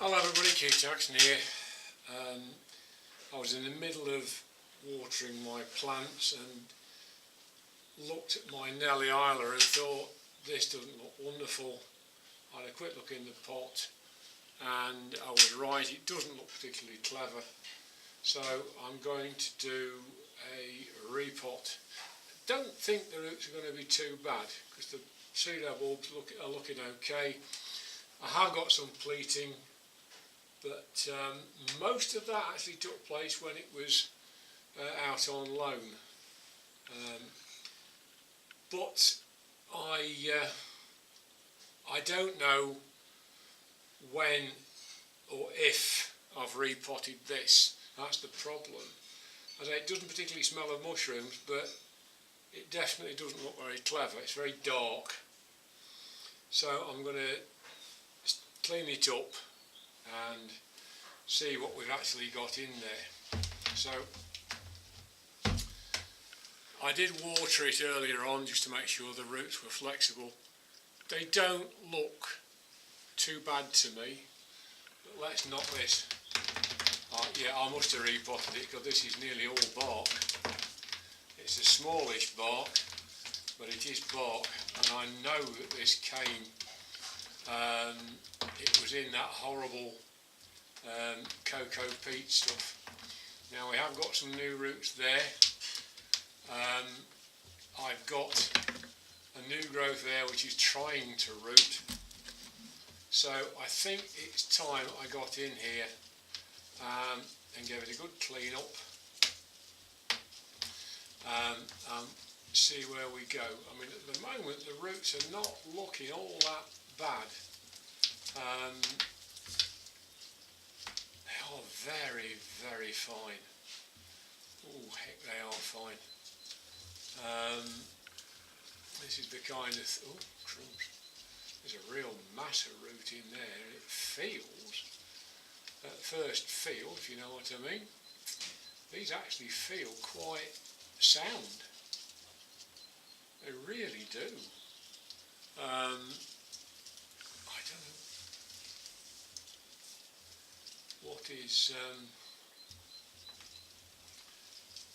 Hello everybody, Keith Jackson here. I was in the middle of watering my plants and looked at my Nelly and thought, this doesn't look wonderful. I had a quick look in the pot and I was right, it doesn't look particularly clever. So I'm going to do a repot. I don't think the roots are going to be too bad because the pseudo bulbs are looking okay. I have got some pleating, but most of that actually took place when it was out on loan. But I don't know when or if I've repotted this. That's the problem. As I say, it doesn't particularly smell of mushrooms, but it definitely doesn't look very clever. It's very dark. So I'm going to clean it up and see what we've actually got in there. So I did water it earlier on just to make sure the roots were flexible. They don't look too bad to me, but let's knock this. Yeah, I must have repotted it because this is nearly all bark. It's a smallish bark, but it is bark, and I know that this came, it was in that horrible cocoa peat stuff. Now we have got some new roots there. I've got a new growth there which is trying to root. So I think it's time I got in here and gave it a good clean up. See where we go. I mean, at the moment the roots are not looking all that bad. They are very, very fine. Oh heck, they are fine. This is the kind of, oh crumbs, there's a real mass of root in there. It feels, at first feel, if you know what I mean, these actually feel quite sound. They really do. I don't know what is,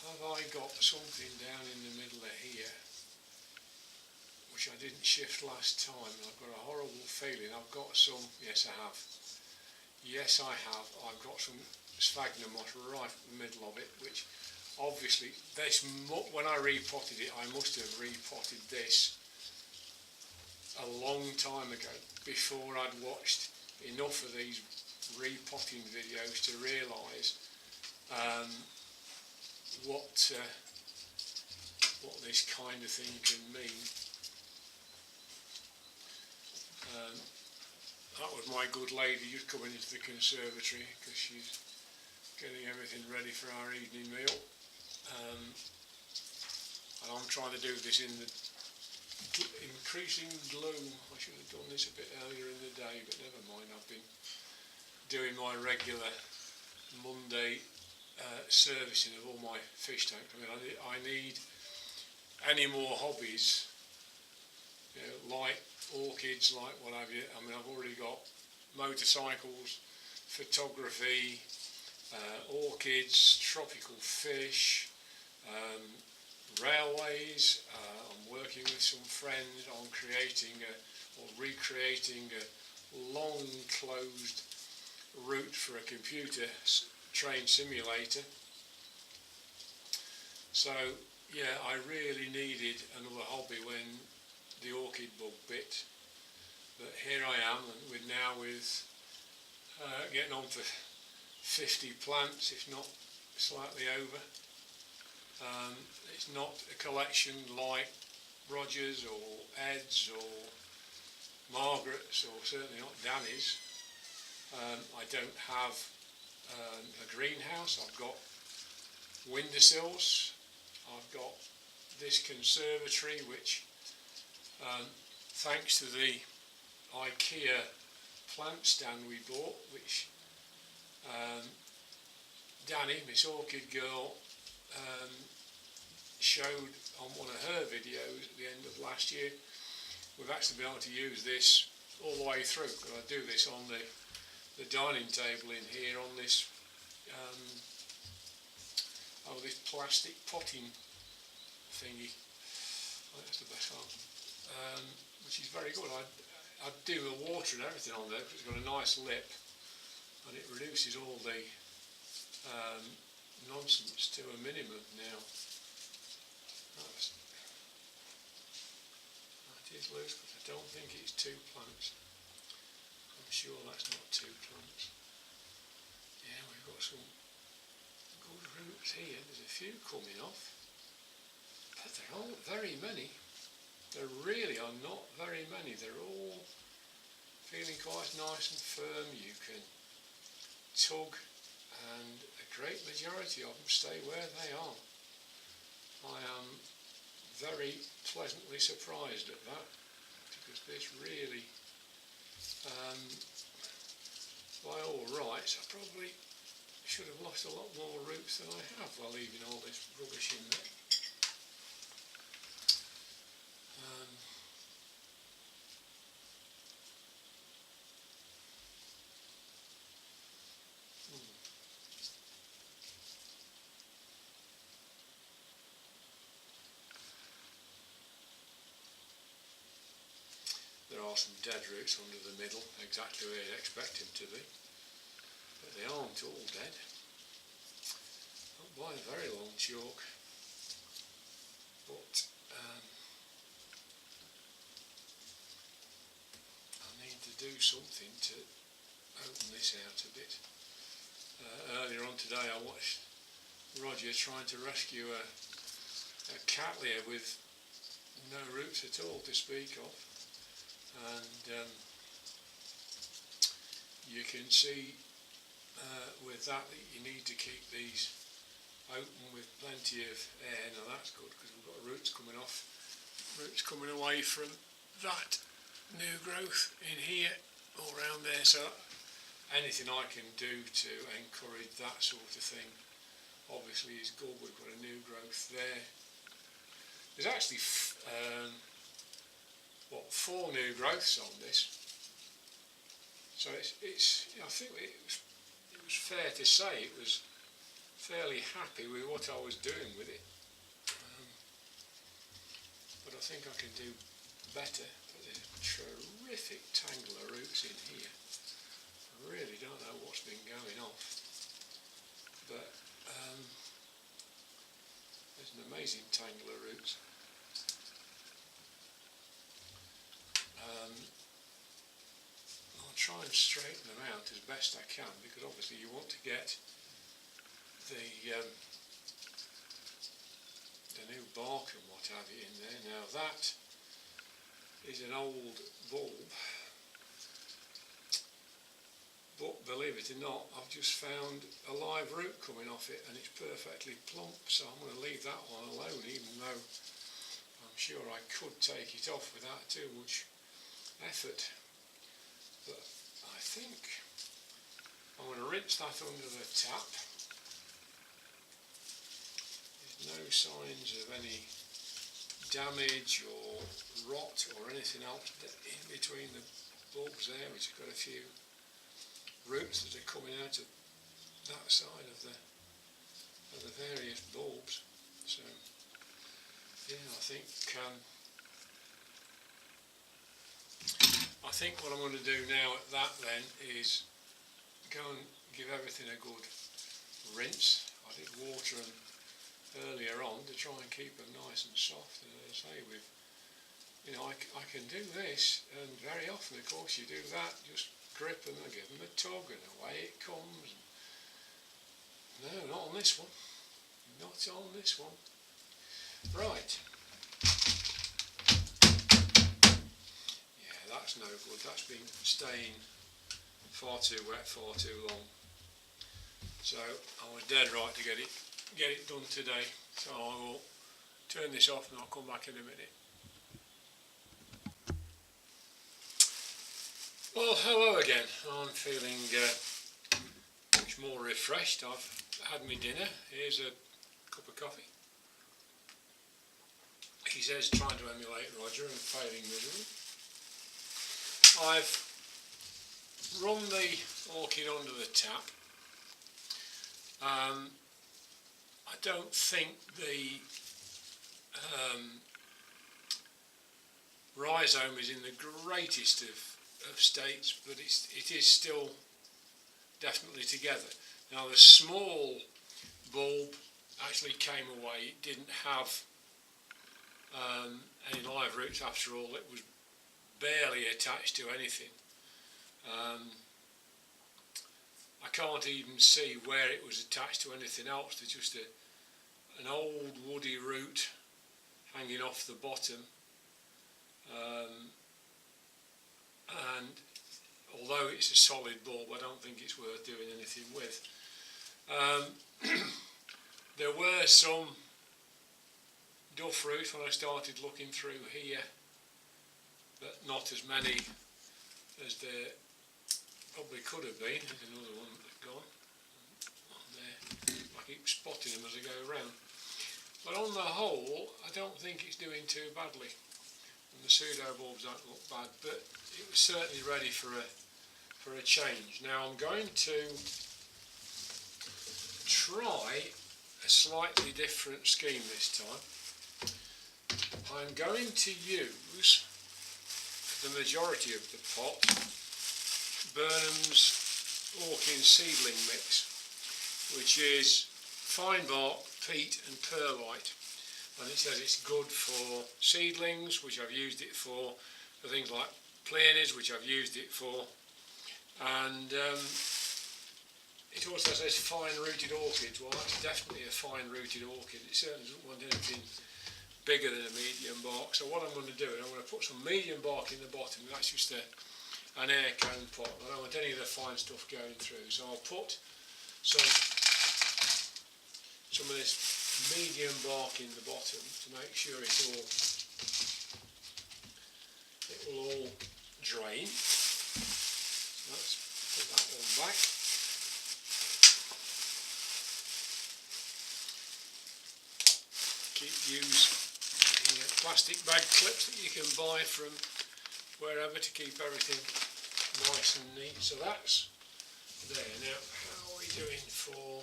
have I got something down in the middle of here which I didn't shift last time, and I've got a horrible feeling I've got some, yes I have. Yes I have, I've got some sphagnum moss right in the middle of it, which obviously, this, when I repotted it, I must have repotted this a long time ago, before I'd watched enough of these repotting videos to realise what this kind of thing can mean. That was my good lady just coming into the conservatory because she's getting everything ready for our evening meal. And I'm trying to do this in the increasing gloom. I should have done this a bit earlier in the day, but never mind. I've been doing my regular Monday servicing of all my fish tanks. I mean, I need any more hobbies, you know, like orchids, like what have you. I mean, I've already got motorcycles, photography, orchids, tropical fish, railways. I'm working with some friends on creating or recreating a long closed route for a computer train simulator. So yeah, I really needed another hobby when the orchid bug bit, but here I am, and with getting on for 50 plants, if not slightly over. It's not a collection like Roger's or Ed's or Margaret's, or certainly not Danny's. I don't have a greenhouse. I've got windowsills. I've got this conservatory, which thanks to the IKEA plant stand we bought, which Danny, Miss Orchid Girl, showed on one of her videos at the end of last year. We've actually been able to use this all the way through, because I do this on the the dining table in here on this this plastic potting thingy. That's the best one, which is very good. I do the water and everything on there because it's got a nice lip and it reduces all the nonsense to a minimum now. That is loose, but I don't think it's 2 plants. I'm sure that's not 2 plants. Yeah, we've got some good roots here. There's a few coming off, but there aren't very many. There really are not very many. They're all feeling quite nice and firm. You can tug, and a great majority of them stay where they are. I am very pleasantly surprised at that, because this really, by all rights, I probably should have lost a lot more roots than I have while leaving all this rubbish in there. There are some dead roots under the middle, exactly where you'd expect them to be, but they aren't all dead, not by a very long chalk. But I need to do something to open this out a bit. Earlier on today I watched Roger trying to rescue a cattleya with no roots at all to speak of. And you can see with that you need to keep these open with plenty of air. Now that's good, because we've got roots coming off, roots coming away from that new growth in here all around there, so anything I can do to encourage that sort of thing obviously is good. We've got a new growth there. There's actually 4 new growths on this, so it's I think it was fair to say it was fairly happy with what I was doing with it, but I think I can do better. But there's a terrific tangle of roots in here. I really don't know what's been going off, but there's an amazing tangle of roots. I'll try and straighten them out as best I can, because obviously you want to get the new bark and what have you in there. Now that is an old bulb, but believe it or not, I've just found a live root coming off it and it's perfectly plump, so I'm going to leave that one alone, even though I'm sure I could take it off without too much effort. But I think I'm going to rinse that under the tap. There's no signs of any damage or rot or anything else in between the bulbs there, which have got a few roots that are coming out of that side of the various bulbs. So yeah, I think what I'm going to do now at that then is go and give everything a good rinse. I did water them earlier on to try and keep them nice and soft, and as I say, I can do this, and very often of course you do that, just grip them and give them a tug and away it comes. No, not on this one, not on this one. Right. That's no good. That's been staying far too wet, far too long. So I was dead right to get it done today. So I will turn this off and I'll come back in a minute. Well, hello again. I'm feeling much more refreshed. I've had my dinner. Here's a cup of coffee. He says trying to emulate Roger and failing miserably. I've run the orchid under the tap. I don't think the rhizome is in the greatest of states, but it is still definitely together. Now the small bulb actually came away. It didn't have any live roots after all. It was barely attached to anything. I can't even see where it was attached to anything else. There's just an old woody root hanging off the bottom, and although it's a solid bulb, I don't think it's worth doing anything with. There were some duff roots when I started looking through here, but not as many as there probably could have been. There's another one that's gone on there. I keep spotting them as I go around. But on the whole, I don't think it's doing too badly. And the pseudo bulbs don't look bad, but it was certainly ready for a change. Now I'm going to try a slightly different scheme this time. I'm going to use, for the majority of the pot, Burnham's Orchid Seedling Mix, which is fine bark, peat and perlite, and it says it's good for seedlings, which I've used it for things like peonies, which I've used it for, and it also says fine rooted orchids. Well, that's definitely a fine rooted orchid. It certainly doesn't want anything bigger than a medium bark. So what I'm going to do is I'm going to put some medium bark in the bottom. That's just an air cone pot. I don't want any of the fine stuff going through. So I'll put some of this medium bark in the bottom to make sure it will all drain. Let's put that one back. Use the plastic bag clips that you can buy from wherever to keep everything nice and neat. So that's there. Now, how are we doing for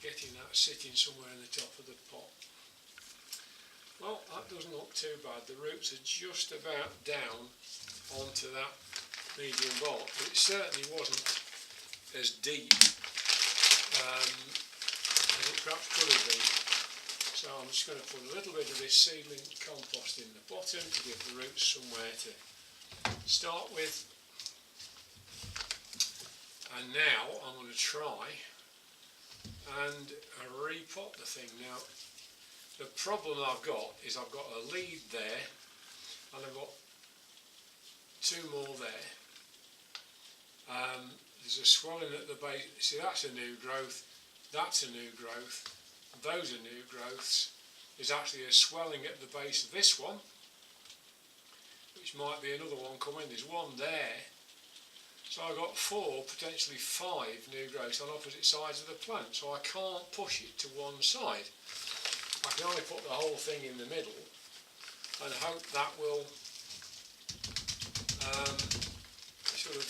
getting that sitting somewhere in the top of the pot? Well, that doesn't look too bad. The roots are just about down onto that medium bark, but it certainly wasn't as deep as it perhaps could have been. So I'm just going to put a little bit of this seedling compost in the bottom to give the roots somewhere to start with. And now I'm going to try and repot the thing. Now, the problem I've got is I've got a lead there and I've got two more there. There's a swelling at the base. See, that's a new growth, that's a new growth. Those are new growths. There's actually a swelling at the base of this one, which might be another one coming. There's one there. So I've got 4, potentially 5 new growths on opposite sides of the plant. So I can't push it to one side. I can only put the whole thing in the middle and hope that will sort of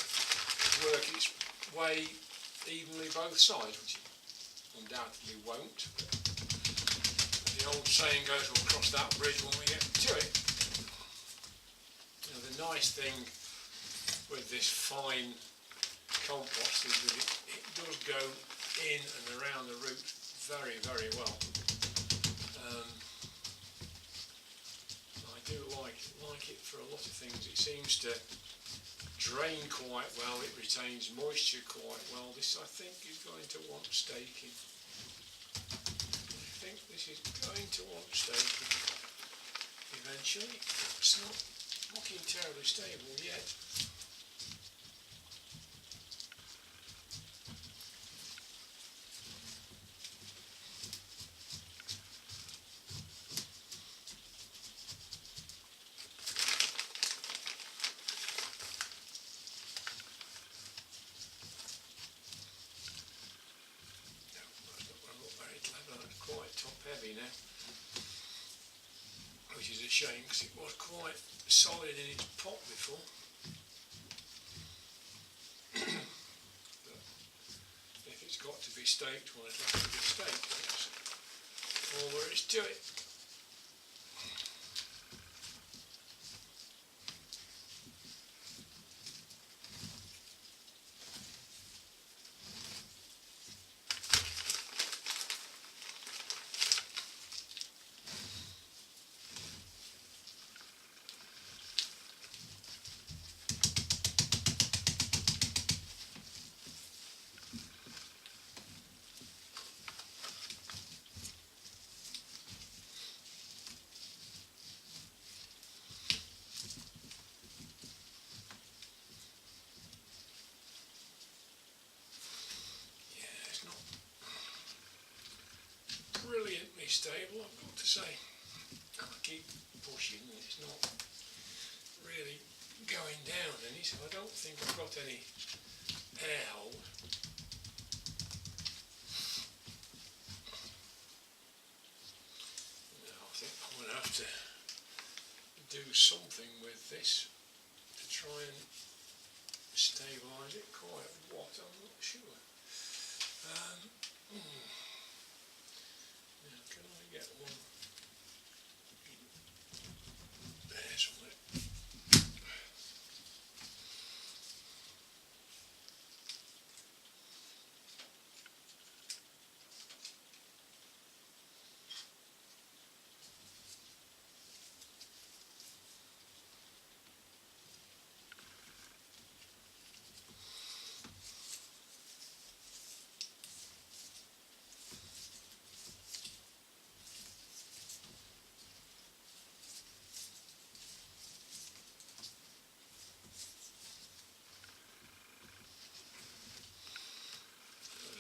work its way evenly both sides, which it undoubtedly won't. The old saying goes, we'll cross that bridge when we get to it. Now the nice thing with this fine compost is that it does go in and around the root very, very well. I do like it for a lot of things. It seems to drain quite well, it retains moisture quite well. This I think is going to want staking. I think this is going to want staking eventually. It's not looking terribly stable yet. Heavy now, which is a shame because it was quite solid in its pot before. staked, well it'll have to be staked. That's all there is to it. Brilliantly stable, I've got to say. I keep pushing and it's not really going down any, so I don't think I've got any air hold. Now I think I'm going to have to do something with this to try and stabilise it. Quite what, I'm not sure. Now, can I get one there somewhere?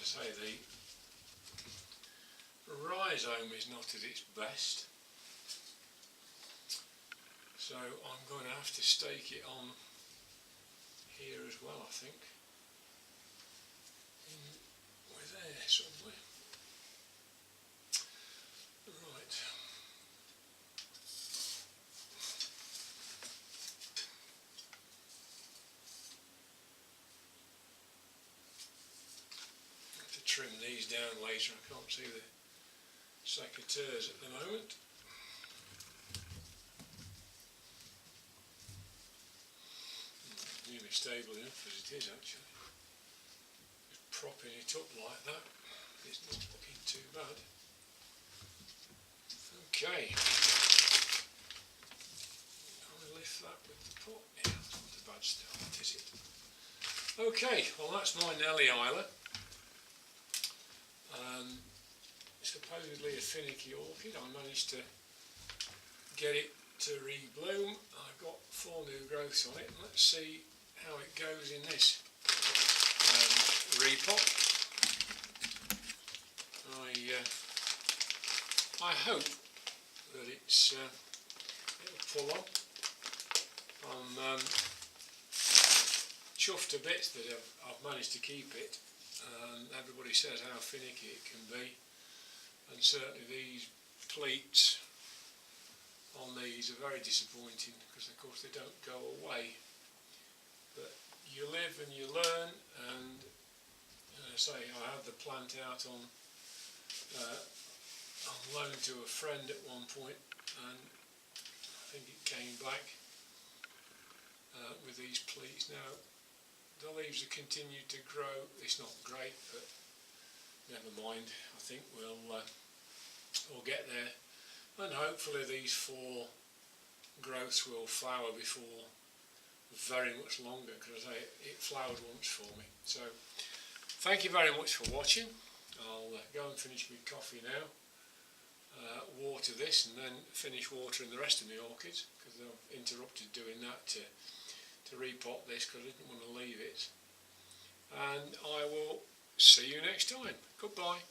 Say the rhizome is not at its best, so I'm going to have to stake it on here as well, I think, with there somewhere. Right. Trim these down later. I can't see the secateurs at the moment. Nearly stable enough as it is actually. Just propping it up like that. It's not looking too bad. Okay. I'll lift that with the pot. Yeah, that's not a bad start, is it? Okay, well that's my Nelly Isla. Supposedly a finicky orchid. I managed to get it to rebloom. I've got 4 new growths on it. Let's see how it goes in this repot. I hope that it'll pull on. I'm chuffed a bit that I've managed to keep it. Everybody says how finicky it can be, and certainly these pleats on these are very disappointing because of course they don't go away, but you live and you learn. And as I say, I had the plant out on loan to a friend at one point, and I think it came back with these pleats. Now the leaves have continued to grow. It's not great, but never mind. I think we'll get there, and hopefully these 4 growths will flower before very much longer, because it flowered once for me. So thank you very much for watching. I'll go and finish my coffee now, water this, and then finish watering the rest of my orchids, because I've interrupted doing that to repot this because I didn't want to leave it. And I will see you next time. Goodbye.